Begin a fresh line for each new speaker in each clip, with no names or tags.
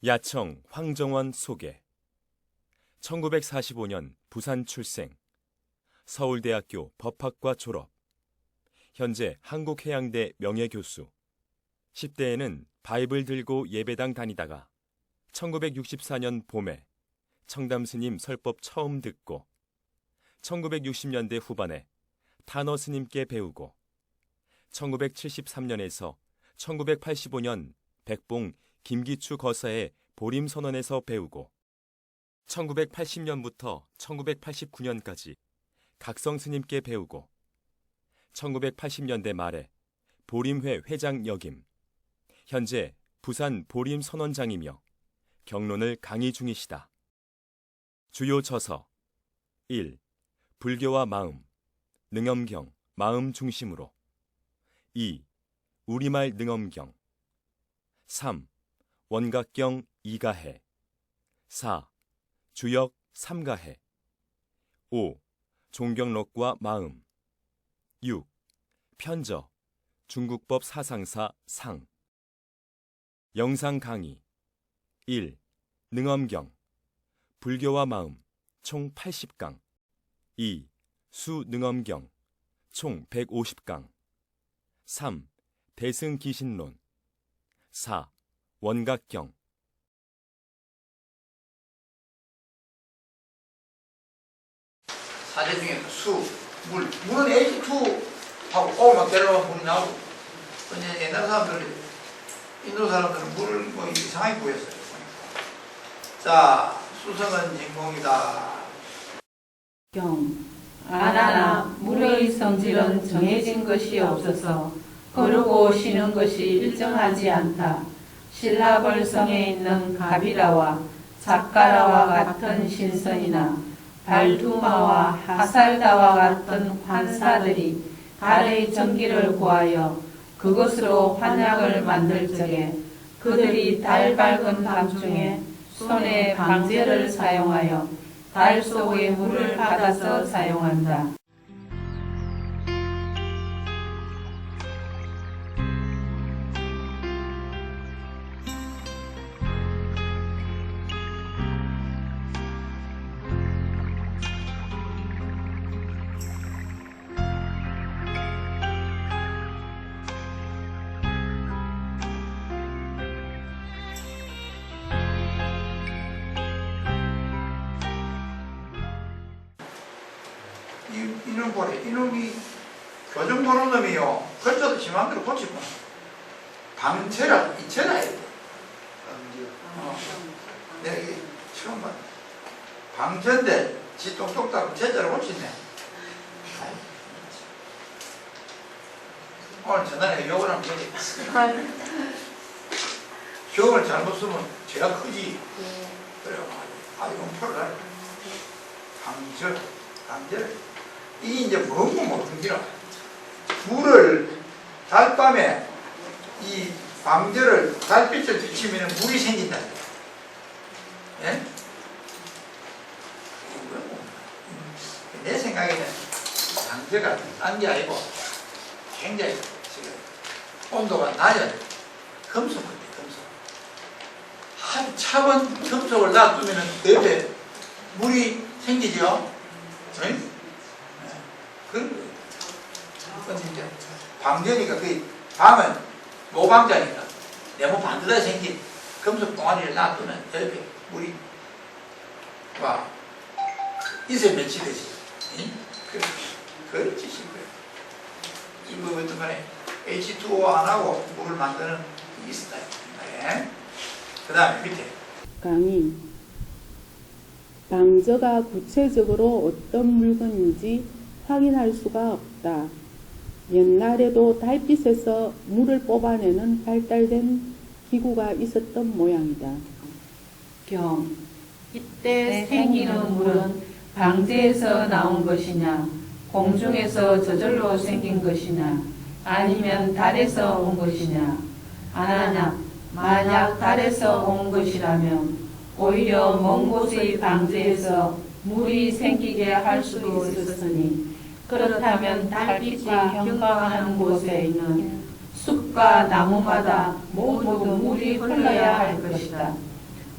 야청 황정원 소개. 1945년 부산 출생. 서울대학교 법학과 졸업. 현재 한국해양대 명예교수. 10대에는 바이블 들고 예배당 다니다가 1964년 봄에 청담스님 설법 처음 듣고 1960년대 후반에 탄어 스님께 배우고 1973년에서 1985년 백봉 김기추 거사의 보림선언에서 배우고 1980년부터 1989년까지 각성 스님께 배우고 1980년대 말에 보림회 회장 역임, 현재 부산 보림선원장이며 경론을 강의 중이시다. 주요 저서 1. 불교와 마음, 능엄경, 마음 중심으로 2. 우리말 능엄경 3. 원각경 2가해 4. 주역 3가해 5. 종경록과 마음 6. 편저, 중국법 사상사 상 영상 강의 1. 능엄경, 불교와 마음 총 80강 2. 수능엄경 총 150강 3. 대승기신론 4. 원각경
사제 중에 수, 물은 H2하고 오만 때려면 물이 나오고 근데 옛날 사람들은 인도 사람들은 물을 뭐 이상하게 보였어요. 자, 수성은 진공이다.
아나나 물의 성질은 정해진 것이 없어서 거르고 쉬는 것이 일정하지 않다. 신라벌성에 있는 가비라와 작가라와 같은 신선이나 발두마와 하살다와 같은 환사들이 달의 전기를 구하여 그것으로 환약을 만들 적에 그들이 달 밝은 밤중에 손에 방제를 사용하여 달 속의 물을 받아서 사용한다.
이놈 보래. 이놈이 교정 보는 놈이요. 글자도 심한 대로 고치고 방체라, 이체라 해야 돼. 내가 이게 처음 봤네. 방체인데 지 똑똑하고 제자를 고치네. 오늘 전날에 욕을 하면 되지. 욕을 잘못 쓰면 죄가 크지. 그래가지고 이건 표를 하래. 방절. 이게 이제 뭔고 못한 기라. 물을 달밤에 이 방제를 달빛을 비치면 물이 생긴다. 예? 내 생각에는 방제가 딴 게 아니고 굉장히 지금 온도가 낮은 금속 같아, 금속. 한 차원 금속을 놔두면 옆에 물이 생기죠. 예? 근데 이제 방전이니까 그 밤은 모방자니까 네모 반드다 생긴 금속 동아리를 놔두면 옆에 물이 와 이세 맺히듯이 그렇지 싶어요. 이거 어떤 간에 H2O 안 하고 물을 만드는 게 있었다. 네. 그 다음에 밑에
강의 방저가 구체적으로 어떤 물건인지 확인할 수가 없다. 옛날에도 달빛에서 물을 뽑아내는 발달된 기구가 있었던 모양이다.
이때 생기는 물은 방제에서 나온 것이냐, 공중에서 저절로 생긴 것이냐, 아니면 달에서 온 것이냐. 아나냐, 만약 달에서 온 것이라면 오히려 먼 곳의 방제에서 물이 생기게 할 수도 있었으니 그렇다면 달빛이 경과하는 곳에 있는 숲과 나무마다 모두 물이 흘러야 할 것이다.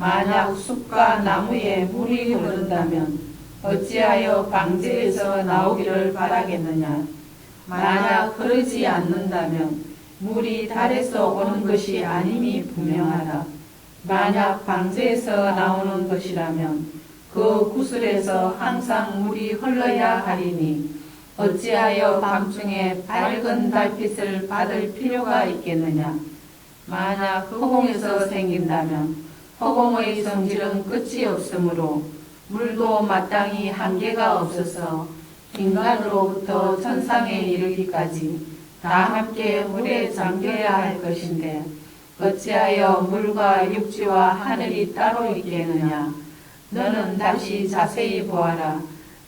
만약 숲과 나무에 물이 흐른다면 어찌하여 방제에서 나오기를 바라겠느냐. 만약 흐르지 않는다면 물이 달에서 오는 것이 아님이 분명하다. 만약 방제에서 나오는 것이라면 그 구슬에서 항상 물이 흘러야 하리니 어찌하여 밤중에 밝은 달빛을 받을 필요가 있겠느냐. 만약 허공에서 생긴다면 허공의 성질은 끝이 없으므로 물도 마땅히 한계가 없어서 인간으로부터 천상에 이르기까지 다 함께 물에 잠겨야 할 것인데 어찌하여 물과 육지와 하늘이 따로 있겠느냐. 너는 다시 자세히 보아라.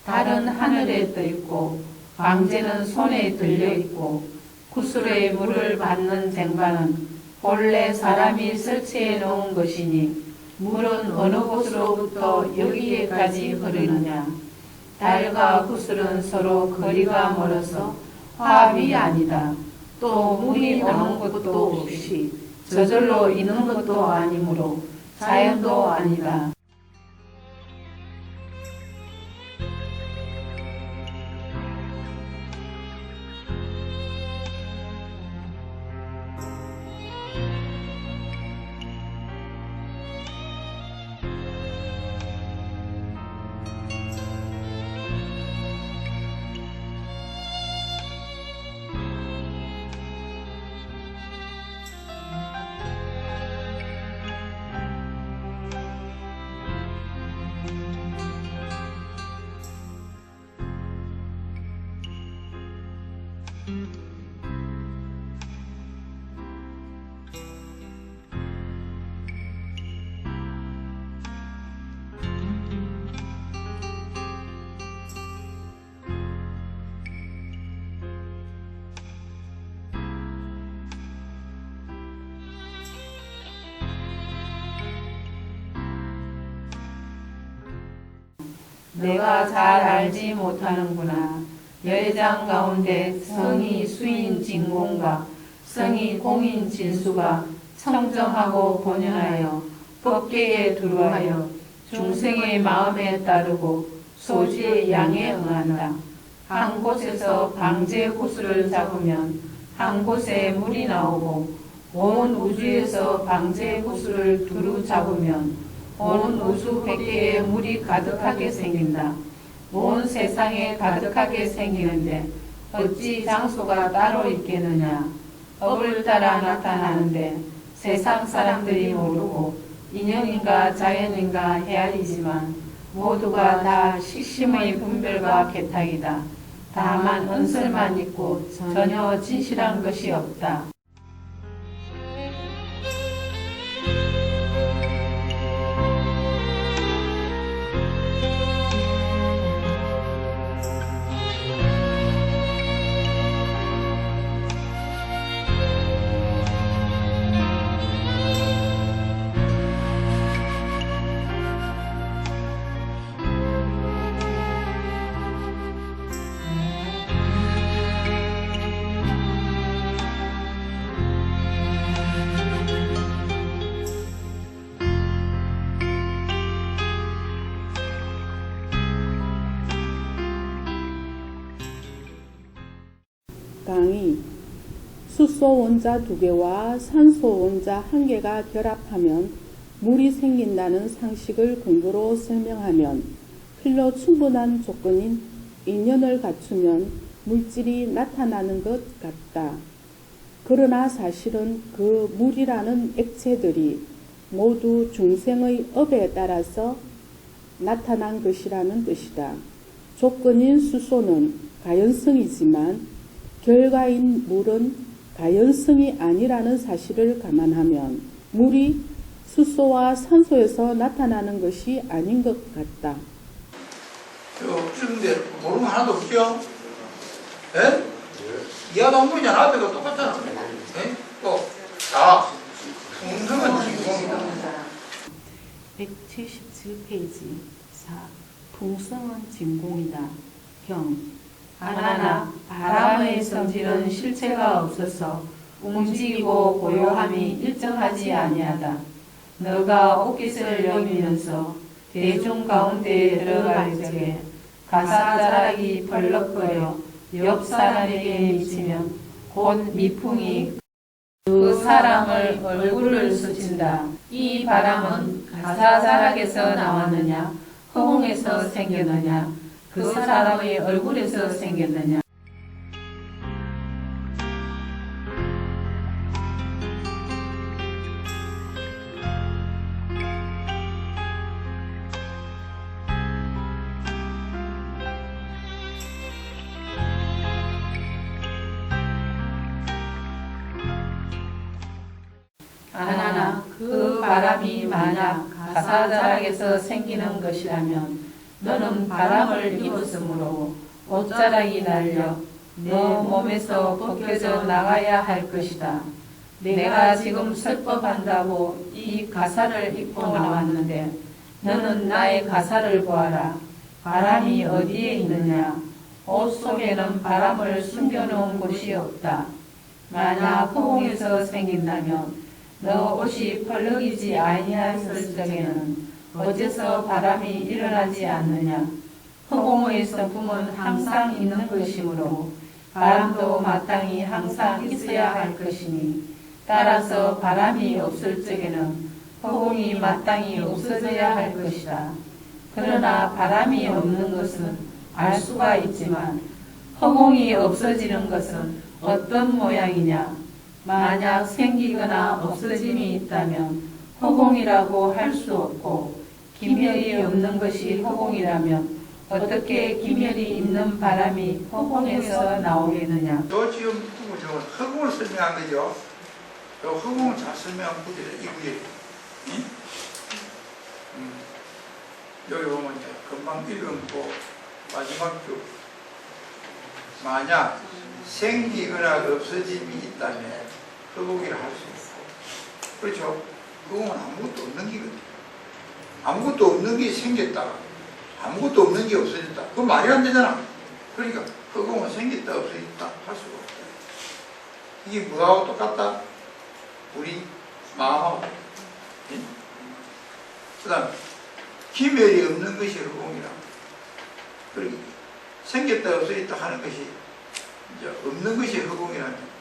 달은 하늘에 떠 있고 방제는 손에 들려 있고 구슬의 물을 받는 쟁반은 본래 사람이 설치해 놓은 것이니 물은 어느 곳으로부터 여기에까지 흐르느냐. 달과 구슬은 서로 거리가 멀어서 화합이 아니다. 또 물이 오는 것도 없이 저절로 있는 것도 아니므로 자연도 아니다. 내가 잘 알지 못하는구나. 열장 가운데 성이 수인 진공과 성이 공인 진수가 청정하고 본연하여 법계에 두루하여 중생의 마음에 따르고 소지의 양에 응한다. 한 곳에서 방제 호수를 잡으면 한 곳에 물이 나오고 온 우주에서 방제 호수를 두루 잡으면 온 우주 백개에 물이 가득하게 생긴다. 온 세상에 가득하게 생기는데 어찌 장소가 따로 있겠느냐. 업을 따라 나타나는데 세상 사람들이 모르고 인연인가 자연인가 헤아리지만 모두가 다 식심의 분별과 개탁이다. 다만 은설만 있고 전혀 진실한 것이 없다.
강의 수소 원자 2개와 산소 원자 1개가 결합하면 물이 생긴다는 상식을 근거로 설명하면 필요 충분한 조건인 인연을 갖추면 물질이 나타나는 것 같다. 그러나 사실은 그 물이라는 액체들이 모두 중생의 업에 따라서 나타난 것이라는 뜻이다. 조건인 수소는 가연성이지만 결과인 물은 가연성이 아니라는 사실을 감안하면 물이 수소와 산소에서 나타나는 것이 아닌 것 같다.
없는데 모르는 거 하나도 없죠? 예? 이하도 물이잖아. 앞에가 똑같잖아. 예? 또, 자, 풍성은 진공이다.
177페이지 4. 풍성은 진공이다. 경. 하나 바람의 성질은 실체가 없어서 움직이고 고요함이 일정하지 아니하다. 너가 옷깃을 여미면서 대중 가운데 들어갈 적에 가사자락이 벌럭거려 옆 사람에게 미치면 곧 미풍이 그 사람을 얼굴을 스친다. 이 바람은 가사자락에서 나왔느냐 허공에서 생겼느냐 그 사람의 얼굴에서 생겼느냐. 하나 그 바람이 만약 가사자락에서 생기는 것이라면 너는 바람을 입었으므로 옷자락이 날려 너 몸에서 벗겨져 나가야 할 것이다. 내가 지금 설법한다고 이 가사를 입고 나왔는데 너는 나의 가사를 보아라. 바람이 어디에 있느냐? 옷 속에는 바람을 숨겨놓은 곳이 없다. 만약 허공에서 생긴다면 너 옷이 펄럭이지 아니하였을 적에는 어째서 바람이 일어나지 않느냐? 허공의 성품은 항상 있는 것이므로 바람도 마땅히 항상 있어야 할 것이니 따라서 바람이 없을 적에는 허공이 마땅히 없어져야 할 것이다. 그러나 바람이 없는 것은 알 수가 있지만 허공이 없어지는 것은 어떤 모양이냐? 만약 생기거나 없어짐이 있다면 허공이라고 할 수 없고 기멸이 없는 것이 허공이라면 어떻게 기멸이 있는 바람이 허공에서 나오겠느냐.
요 지금 저 허공을 설명한 거죠. 요 허공을 잘 설명한 구절이 이 구절이에요. 응? 여기 보면 이제 금방 읽은 거 마지막 줄 만약 생기거나 없어짐이 있다면 허공이라 할 수 있고 그렇죠. 허공은 아무것도 없는 게거든요. 아무것도 없는 게 생겼다 아무것도 없는 게 없어졌다 그건 말이 안 되잖아. 그러니까 허공은 생겼다 없어졌다 할 수가 없다. 이게 뭐하고 똑같다? 우리 마음하고 그 다음에 기멸이 없는 것이 허공이라. 그러니까 생겼다 없어졌다 하는 것이 이제 없는 것이 허공이라면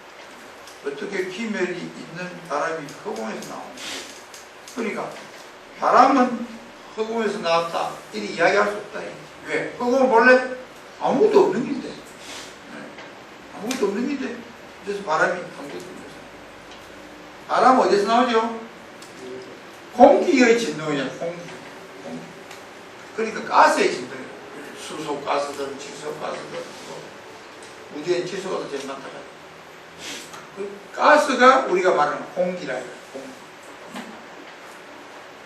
어떻게 기멸이 있는 바람이 허공에서 나옵니까? 그러니까 바람은 허공에서 나왔다 이렇게 이야기할 수 없다. 왜? 허공은 원래 아무것도 없는 긴데 아무것도 없는 긴데 그래서 바람이 아무것도 없는 거죠. 바람은 어디서 나오죠? 공기의 진동이냐. 공기. 그러니까 가스의 진동이에요. 수소 가스든 질소 가스든 우주엔 질소가 더 제일 많다. 그 가스가 우리가 말하는 공기라 해요. 공기.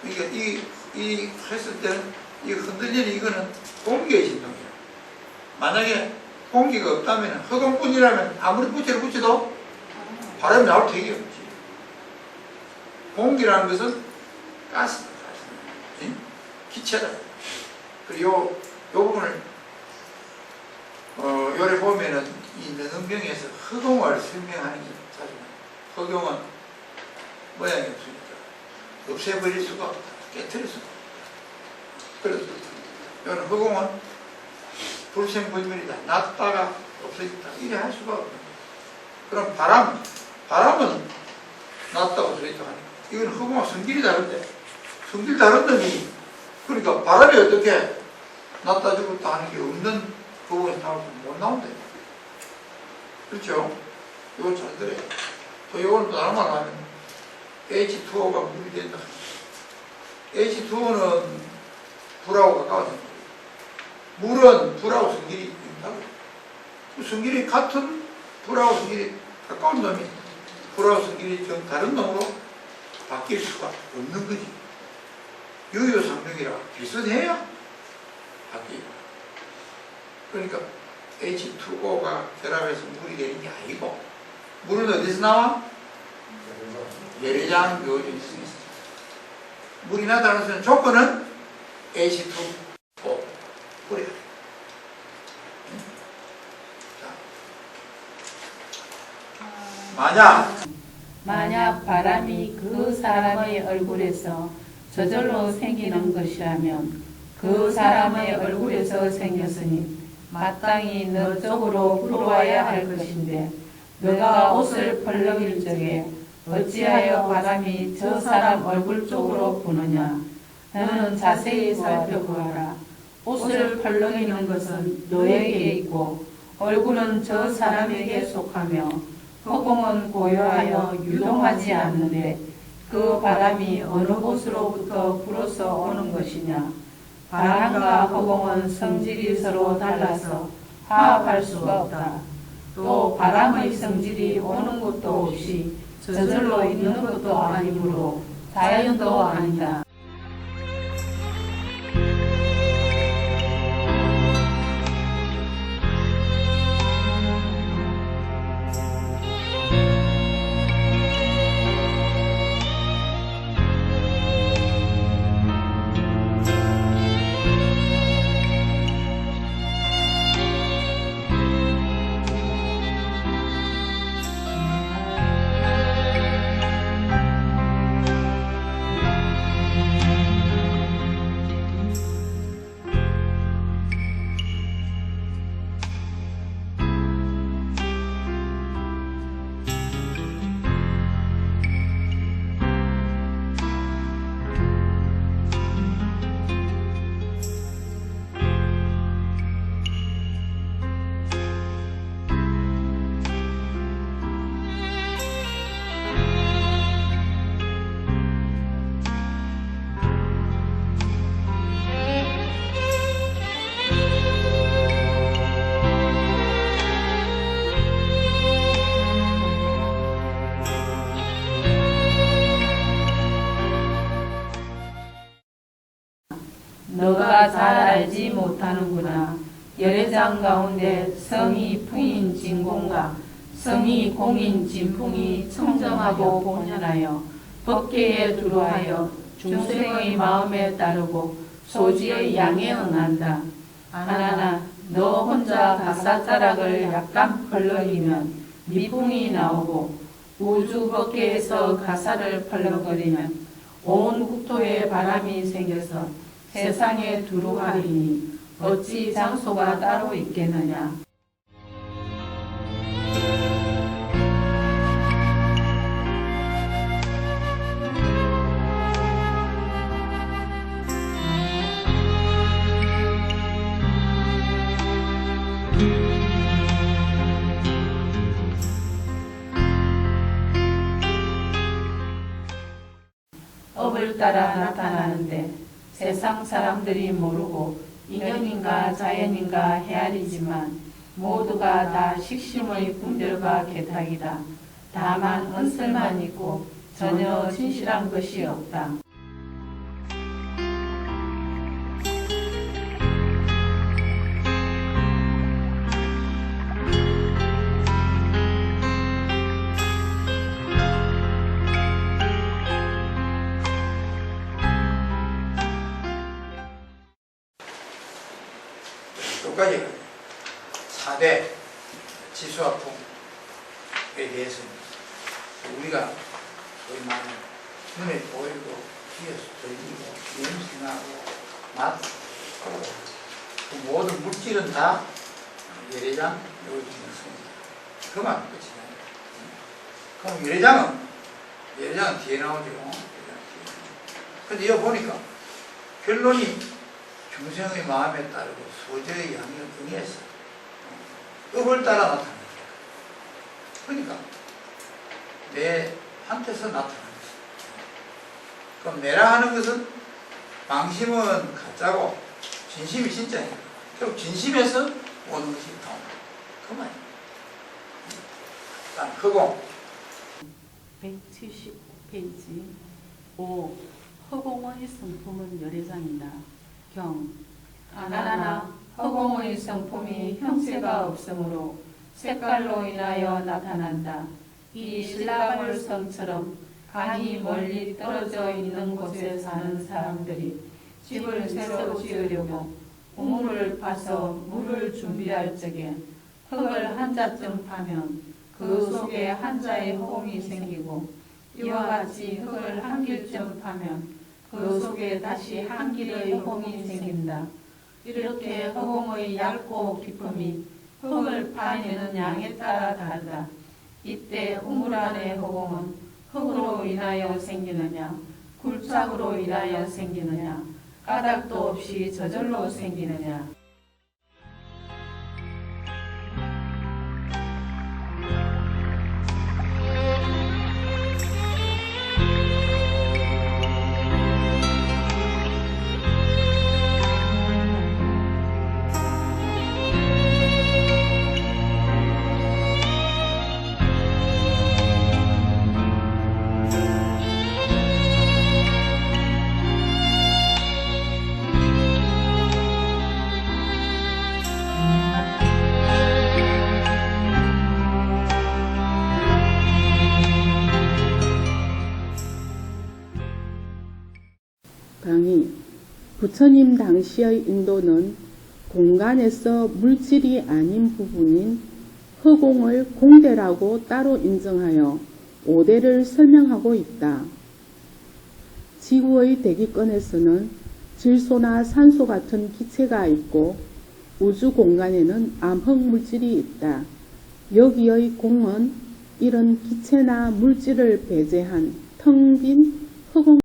그러니까 이 했을 때는 이 흔들리는 이거는 공기의 진동이에요. 만약에 공기가 없다면 허공뿐이라면 아무리 부채를 붙여도 바람이 나올 택이 없지. 공기라는 것은 가스다. 기체다. 그리고 요 부분을 요래 보면은 이 능병에서 허공을 설명하는 게 자주 허공은 모양이 없으니까 없애버릴 수가 없다. 깨트릴 수가 없다. 그래서 요는 허공은 불생불멸이다. 났다가 없어졌다. 이래 할 수가 없다. 그럼 바람은 났다 없어졌다 하니까 이건 허공과 성질이 다른데 성질이 다른더니 그러니까 바람이 어떻게 났다 죽었다 하는 게 없는 허공에서 나올 수 못 나온대. 그렇죠? 이걸 잘 들어요. 또 이걸 또 다른 말 하면 H2O가 물이 된다. H2O는 불하고 가까워서 물은 불하고 성질이 있다고. 그 성질이 같은 불하고 성질이 가까운 놈이 불하고 성질이 좀 다른 놈으로 바뀔 수가 없는 거지. 유효상력이라 비슷해야 바뀌고. 그러니까 H2O가 결합해서 물이 되는 게 아니고 물은 어디서 나와? 열장 요인이 있습니다. 물이 나타나는 것은 조건은 H2O 뿌려. 만약
만약 바람이 그 사람의 얼굴에서 저절로 생기는 것이라면 그 사람의 얼굴에서 생겼으니 마땅히 너 쪽으로 불어와야 할 것인데 너가 옷을 벌럭일 적에 어찌하여 바람이 저 사람 얼굴 쪽으로 부느냐. 너는 자세히 살펴보아라. 옷을 벌럭이는 것은 너에게 있고 얼굴은 저 사람에게 속하며 허공은 고요하여 유동하지 않는데 그 바람이 어느 곳으로부터 불어서 오는 것이냐. 바람과 허공은 성질이 서로 달라서 화합할 수가 없다. 또 바람의 성질이 오는 것도 없이 저절로 있는 것도 아니므로 자연도 아니다. 너가 잘 알지 못하는구나. 열애장 가운데 성이 풍인 진공과 성이 공인 진풍이 청정하고 본연하여 법계에 두루하여 중생의 마음에 따르고 소지의 양에 응한다. 하나나 너 혼자 가사자락을 약간 펄럭이면 미풍이 나오고 우주 법계에서 가사를 펄럭거리면 온 국토에 바람이 생겨서 세상에 두루하리니 어찌 장소가 따로 있겠느냐. 업을 따라 나타나는데 세상 사람들이 모르고 인연인가 자연인가 헤아리지만 모두가 다 식심의 분별과 개탁이다. 다만 은설만 있고 전혀 진실한 것이 없다.
여기까지가 4대 지수화풍에 대해서는 우리가 거의 많이 눈에 보이고 귀에서 들리고 냄새나고 맛, 그 모든 물질은 다 열애장 요즘의 성질. 그만 끝이야. 그럼 열애장은 뒤에 나오죠. 근데 여기 보니까 결론이 중생의 마음에 따르고 소재의 양을 응해서 업을 따라 나타납니다. 그러니까 내한테서 나타나는 것입니다. 그럼 내라 하는 것은 망심은 가짜고 진심이 진짜예요. 결국 진심에서 오는 것이 나옵니다. 그 말이에요. 일단 허공
170페이지 5. 허공의 성품은 열애장이다. 경
하나나 허공의 성품이 형체가 없으므로 색깔로 인하여 나타난다. 이 신라벌성처럼 강이 멀리 떨어져 있는 곳에 사는 사람들이 집을 새로 지으려고 우물을 파서 물을 준비할 적에 흙을 한 자쯤 파면 그 속에 한자의 허공이 생기고 이와 같이 흙을 한 길쯤 파면 그 속에 다시 한 길의 허공이 생긴다. 이렇게 허공의 얇고 깊음이 흙을 파내는 양에 따라 다르다. 이때 우물 안의 허공은 흙으로 인하여 생기느냐, 굴착으로 인하여 생기느냐, 까닭도 없이 저절로 생기느냐.
강의 부처님 당시의 인도는 공간에서 물질이 아닌 부분인 허공을 공대라고 따로 인정하여 오대를 설명하고 있다. 지구의 대기권에서는 질소나 산소 같은 기체가 있고 우주 공간에는 암흑 물질이 있다. 여기의 공은 이런 기체나 물질을 배제한 텅 빈 허공